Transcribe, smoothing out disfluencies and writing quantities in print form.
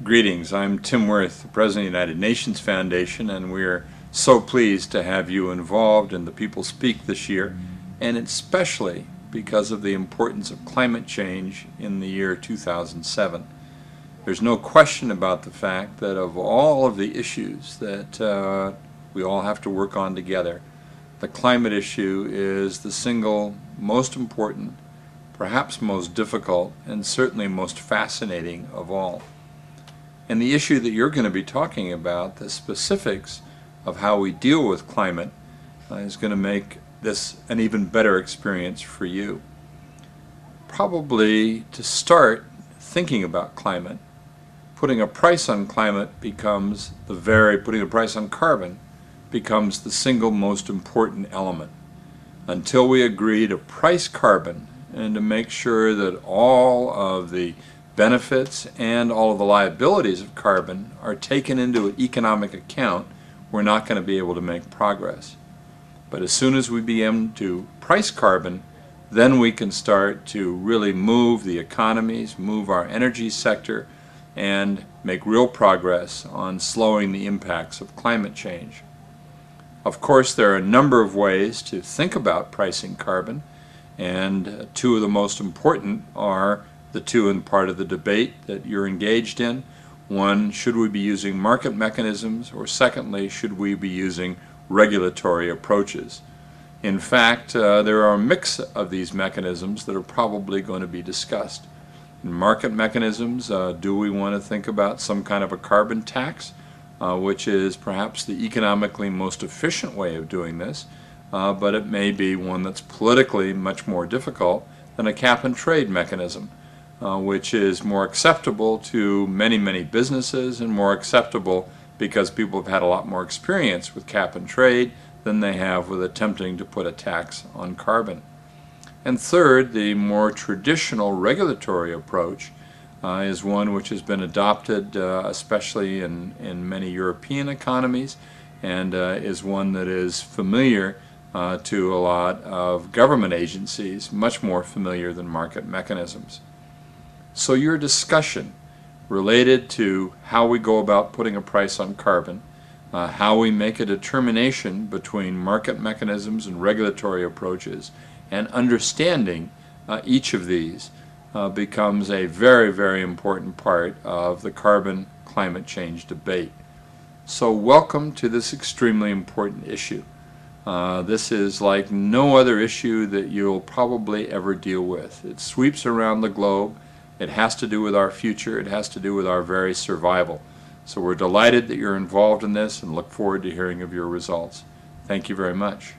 Greetings, I'm Tim Wirth, the President of the United Nations Foundation, and we're so pleased to have you involved in the People Speak this year, and especially because of the importance of climate change in the year 2007. There's no question about the fact that of all of the issues that we all have to work on together, the climate issue is the single most important, perhaps most difficult, and certainly most fascinating of all. And the issue that you're going to be talking about, the specifics of how we deal with climate, is going to make this an even better experience for you. Probably to start thinking about climate, putting a price on climate becomes putting a price on carbon becomes the single most important element. Until we agree to price carbon and to make sure that all of the benefits and all of the liabilities of carbon are taken into an economic account, we're not going to be able to make progress. But as soon as we begin to price carbon, then we can start to really move the economies, move our energy sector, and make real progress on slowing the impacts of climate change. Of course, there are a number of ways to think about pricing carbon, and two of the most important are the two in part of the debate that you're engaged in. One, should we be using market mechanisms, or secondly, should we be using regulatory approaches? In fact, there are a mix of these mechanisms that are probably going to be discussed. In market mechanisms, do we want to think about some kind of a carbon tax, which is perhaps the economically most efficient way of doing this, but it may be one that's politically much more difficult than a cap and trade mechanism, which is more acceptable to many businesses and more acceptable because people have had a lot more experience with cap and trade than they have with attempting to put a tax on carbon. And third, the more traditional regulatory approach is one which has been adopted especially in many European economies, and is one that is familiar to a lot of government agencies, much more familiar than market mechanisms. So your discussion related to how we go about putting a price on carbon, how we make a determination between market mechanisms and regulatory approaches, and understanding each of these becomes a very important part of the carbon climate change debate. So welcome to this extremely important issue. This is like no other issue that you'll probably ever deal with. It sweeps around the globe. It has to do with our future. It has to do with our very survival. So we're delighted that you're involved in this and look forward to hearing of your results. Thank you very much.